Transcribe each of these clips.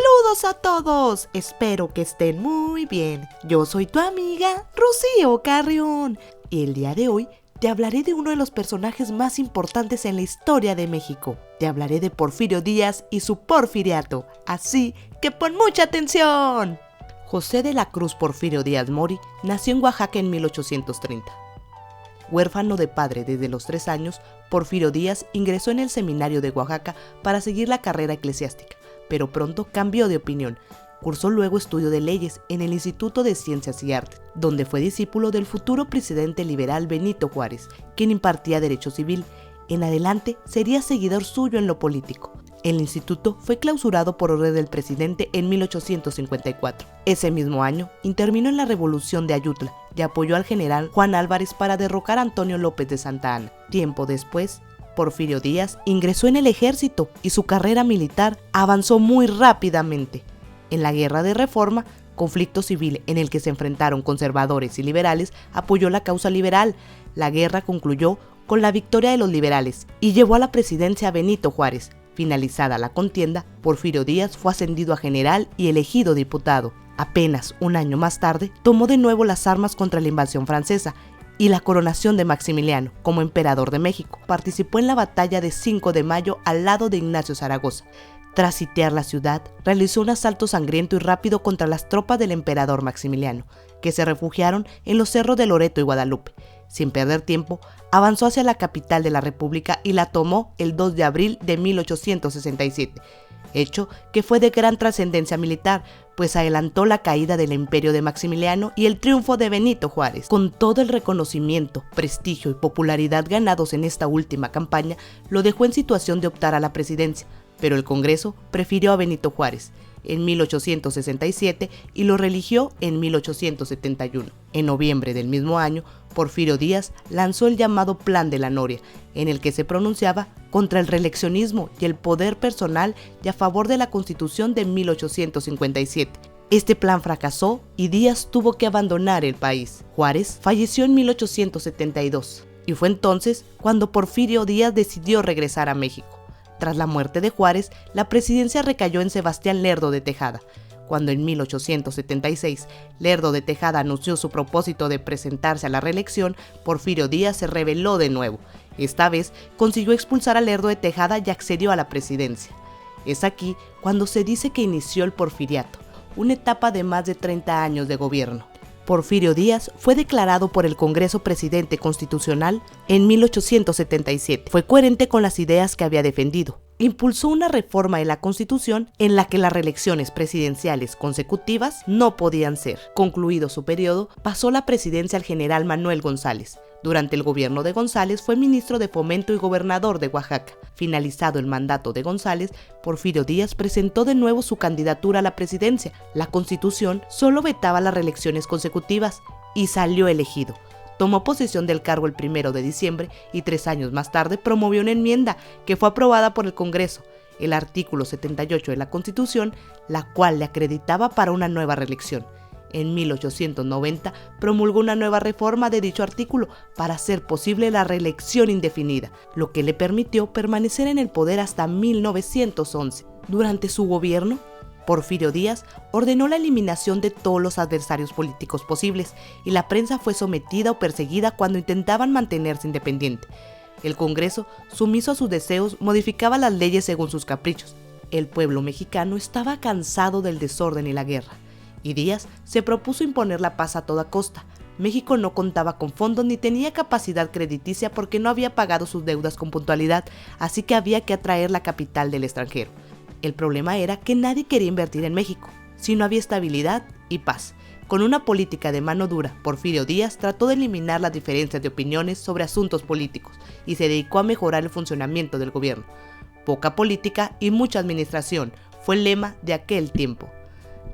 Saludos a todos, espero que estén muy bien. Yo soy tu amiga Rocío Carrión y el día de hoy te hablaré de uno de los personajes más importantes en la historia de México. Te hablaré de Porfirio Díaz y su porfiriato, así que pon mucha atención. José de la Cruz Porfirio Díaz Mori nació en Oaxaca en 1830. Huérfano de padre desde los 3 años, Porfirio Díaz ingresó en el seminario de Oaxaca para seguir la carrera eclesiástica, pero pronto cambió de opinión. Cursó luego estudio de leyes en el Instituto de Ciencias y Artes, donde fue discípulo del futuro presidente liberal Benito Juárez, quien impartía derecho civil. En adelante sería seguidor suyo en lo político. El instituto fue clausurado por orden del presidente en 1854. Ese mismo año intervino en la Revolución de Ayutla y apoyó al general Juan Álvarez para derrocar a Antonio López de Santa Anna. Tiempo después, Porfirio Díaz ingresó en el ejército y su carrera militar avanzó muy rápidamente. En la Guerra de Reforma, conflicto civil en el que se enfrentaron conservadores y liberales, apoyó la causa liberal. La guerra concluyó con la victoria de los liberales y llevó a la presidencia a Benito Juárez. Finalizada la contienda, Porfirio Díaz fue ascendido a general y elegido diputado. Apenas un año más tarde, tomó de nuevo las armas contra la invasión francesa y la coronación de Maximiliano como emperador de México. Participó en la batalla de 5 de mayo al lado de Ignacio Zaragoza. Tras sitiar la ciudad, realizó un asalto sangriento y rápido contra las tropas del emperador Maximiliano, que se refugiaron en los cerros de Loreto y Guadalupe. Sin perder tiempo, avanzó hacia la capital de la República y la tomó el 2 de abril de 1867, hecho que fue de gran trascendencia militar, pues adelantó la caída del imperio de Maximiliano y el triunfo de Benito Juárez. Con todo el reconocimiento, prestigio y popularidad ganados en esta última campaña, lo dejó en situación de optar a la presidencia, pero el Congreso prefirió a Benito Juárez en 1867 y lo reeligió en 1871. En noviembre del mismo año, Porfirio Díaz lanzó el llamado Plan de la Noria, en el que se pronunciaba contra el reeleccionismo y el poder personal y a favor de la Constitución de 1857. Este plan fracasó y Díaz tuvo que abandonar el país. Juárez falleció en 1872 y fue entonces cuando Porfirio Díaz decidió regresar a México. Tras la muerte de Juárez, la presidencia recayó en Sebastián Lerdo de Tejada. Cuando en 1876 Lerdo de Tejada anunció su propósito de presentarse a la reelección, Porfirio Díaz se rebeló de nuevo. Esta vez consiguió expulsar a Lerdo de Tejada y accedió a la presidencia. Es aquí cuando se dice que inició el porfiriato, una etapa de más de 30 años de gobierno. Porfirio Díaz fue declarado por el Congreso Presidente Constitucional en 1877. Fue coherente con las ideas que había defendido. Impulsó una reforma de la Constitución en la que las reelecciones presidenciales consecutivas no podían ser. Concluido su periodo, pasó la presidencia al general Manuel González. Durante el gobierno de González fue ministro de Fomento y gobernador de Oaxaca. Finalizado el mandato de González, Porfirio Díaz presentó de nuevo su candidatura a la presidencia. La Constitución solo vetaba las reelecciones consecutivas y salió elegido. Tomó posesión del cargo el 1 de diciembre y 3 años más tarde promovió una enmienda que fue aprobada por el Congreso, el artículo 78 de la Constitución, la cual le acreditaba para una nueva reelección. En 1890 promulgó una nueva reforma de dicho artículo para hacer posible la reelección indefinida, lo que le permitió permanecer en el poder hasta 1911. Durante su gobierno, Porfirio Díaz ordenó la eliminación de todos los adversarios políticos posibles y la prensa fue sometida o perseguida cuando intentaban mantenerse independiente. El Congreso, sumiso a sus deseos, modificaba las leyes según sus caprichos. El pueblo mexicano estaba cansado del desorden y la guerra, y Díaz se propuso imponer la paz a toda costa. México no contaba con fondos ni tenía capacidad crediticia porque no había pagado sus deudas con puntualidad, así que había que atraer la capital del extranjero. El problema era que nadie quería invertir en México, si no había estabilidad y paz. Con una política de mano dura, Porfirio Díaz trató de eliminar las diferencias de opiniones sobre asuntos políticos y se dedicó a mejorar el funcionamiento del gobierno. Poca política y mucha administración fue el lema de aquel tiempo.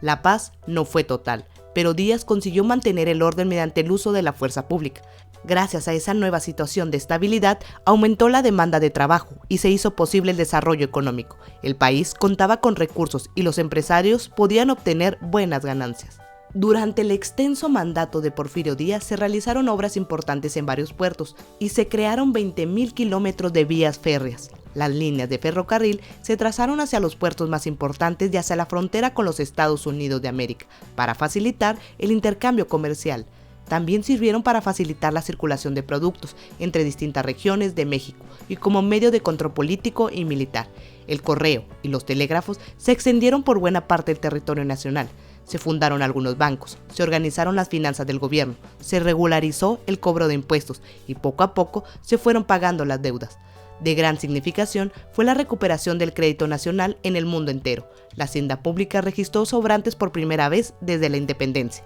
La paz no fue total, pero Díaz consiguió mantener el orden mediante el uso de la fuerza pública. Gracias a esa nueva situación de estabilidad, aumentó la demanda de trabajo y se hizo posible el desarrollo económico. El país contaba con recursos y los empresarios podían obtener buenas ganancias. Durante el extenso mandato de Porfirio Díaz se realizaron obras importantes en varios puertos y se crearon 20.000 kilómetros de vías férreas. Las líneas de ferrocarril se trazaron hacia los puertos más importantes y hacia la frontera con los Estados Unidos de América, para facilitar el intercambio comercial. También sirvieron para facilitar la circulación de productos entre distintas regiones de México y como medio de control político y militar. El correo y los telégrafos se extendieron por buena parte del territorio nacional. Se fundaron algunos bancos, se organizaron las finanzas del gobierno, se regularizó el cobro de impuestos y poco a poco se fueron pagando las deudas. De gran significación fue la recuperación del crédito nacional en el mundo entero. La hacienda pública registró sobrantes por primera vez desde la independencia.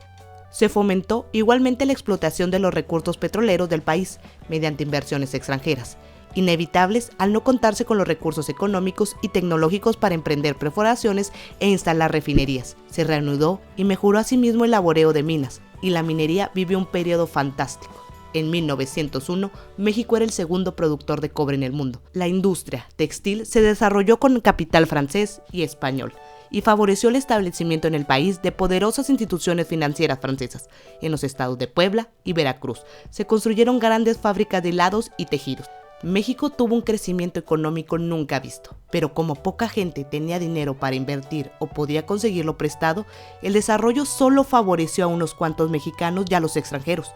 Se fomentó igualmente la explotación de los recursos petroleros del país mediante inversiones extranjeras, inevitables al no contarse con los recursos económicos y tecnológicos para emprender perforaciones e instalar refinerías. Se reanudó y mejoró asimismo el laboreo de minas, y la minería vivió un periodo fantástico. En 1901, México era el segundo productor de cobre en el mundo. La industria textil se desarrolló con capital francés y español, y favoreció el establecimiento en el país de poderosas instituciones financieras francesas. En los estados de Puebla y Veracruz se construyeron grandes fábricas de hilados y tejidos. México tuvo un crecimiento económico nunca visto, pero como poca gente tenía dinero para invertir o podía conseguirlo prestado, el desarrollo solo favoreció a unos cuantos mexicanos y a los extranjeros.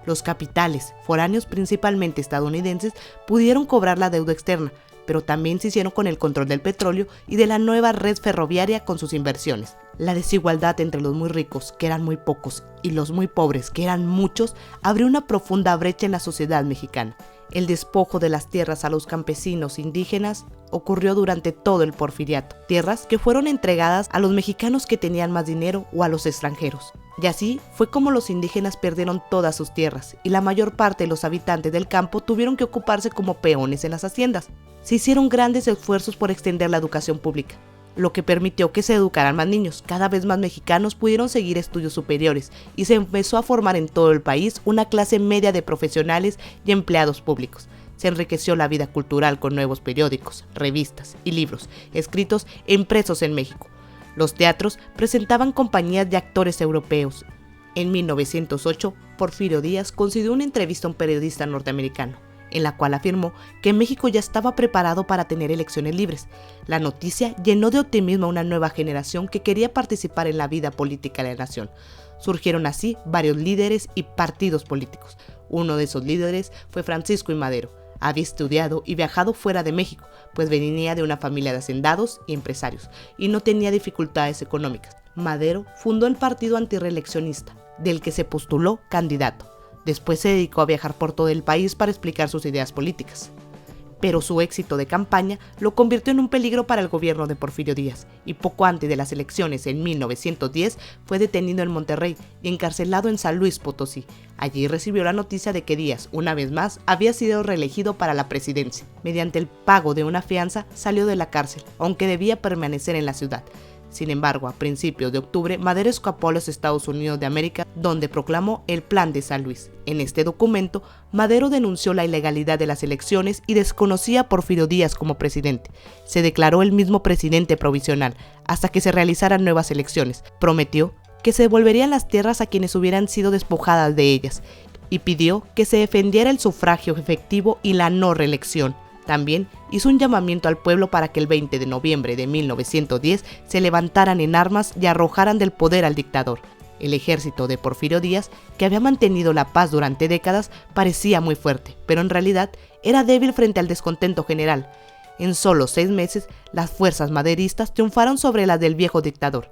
Los capitales, foráneos principalmente estadounidenses, pudieron cobrar la deuda externa, pero también se hicieron con el control del petróleo y de la nueva red ferroviaria con sus inversiones. La desigualdad entre los muy ricos, que eran muy pocos, y los muy pobres, que eran muchos, abrió una profunda brecha en la sociedad mexicana. El despojo de las tierras a los campesinos indígenas ocurrió durante todo el Porfiriato, tierras que fueron entregadas a los mexicanos que tenían más dinero o a los extranjeros. Y así fue como los indígenas perdieron todas sus tierras y la mayor parte de los habitantes del campo tuvieron que ocuparse como peones en las haciendas. Se hicieron grandes esfuerzos por extender la educación pública, lo que permitió que se educaran más niños. Cada vez más mexicanos pudieron seguir estudios superiores y se empezó a formar en todo el país una clase media de profesionales y empleados públicos. Se enriqueció la vida cultural con nuevos periódicos, revistas y libros escritos e impresos en México. Los teatros presentaban compañías de actores europeos. En 1908, Porfirio Díaz concedió una entrevista a un periodista norteamericano, en la cual afirmó que México ya estaba preparado para tener elecciones libres. La noticia llenó de optimismo a una nueva generación que quería participar en la vida política de la nación. Surgieron así varios líderes y partidos políticos. Uno de esos líderes fue Francisco I. Madero. Había estudiado y viajado fuera de México, pues venía de una familia de hacendados y empresarios, y no tenía dificultades económicas. Madero fundó el partido antirreeleccionista, del que se postuló candidato. Después se dedicó a viajar por todo el país para explicar sus ideas políticas. Pero su éxito de campaña lo convirtió en un peligro para el gobierno de Porfirio Díaz, y poco antes de las elecciones en 1910 fue detenido en Monterrey y encarcelado en San Luis Potosí. Allí recibió la noticia de que Díaz, una vez más, había sido reelegido para la presidencia. Mediante el pago de una fianza salió de la cárcel, aunque debía permanecer en la ciudad. Sin embargo, a principios de octubre, Madero escapó a los Estados Unidos de América, donde proclamó el Plan de San Luis. En este documento, Madero denunció la ilegalidad de las elecciones y desconocía a Porfirio Díaz como presidente. Se declaró el mismo presidente provisional, hasta que se realizaran nuevas elecciones. Prometió que se devolverían las tierras a quienes hubieran sido despojadas de ellas, y pidió que se defendiera el sufragio efectivo y la no reelección. También hizo un llamamiento al pueblo para que el 20 de noviembre de 1910 se levantaran en armas y arrojaran del poder al dictador. El ejército de Porfirio Díaz, que había mantenido la paz durante décadas, parecía muy fuerte, pero en realidad era débil frente al descontento general. En solo 6 meses, las fuerzas maderistas triunfaron sobre las del viejo dictador.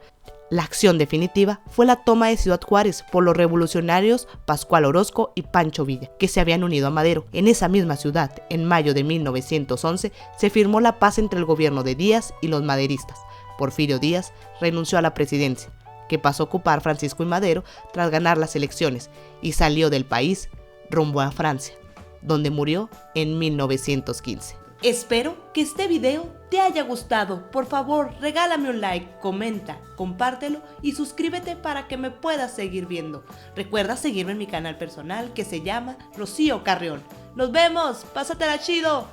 La acción definitiva fue la toma de Ciudad Juárez por los revolucionarios Pascual Orozco y Pancho Villa, que se habían unido a Madero. En esa misma ciudad, en mayo de 1911, se firmó la paz entre el gobierno de Díaz y los maderistas. Porfirio Díaz renunció a la presidencia, que pasó a ocupar Francisco I. Madero tras ganar las elecciones, y salió del país rumbo a Francia, donde murió en 1915. Espero que este video te haya gustado. Por favor, regálame un like, comenta, compártelo y suscríbete para que me puedas seguir viendo. Recuerda seguirme en mi canal personal que se llama Rocío Carrión. ¡Nos vemos! ¡Pásatela chido!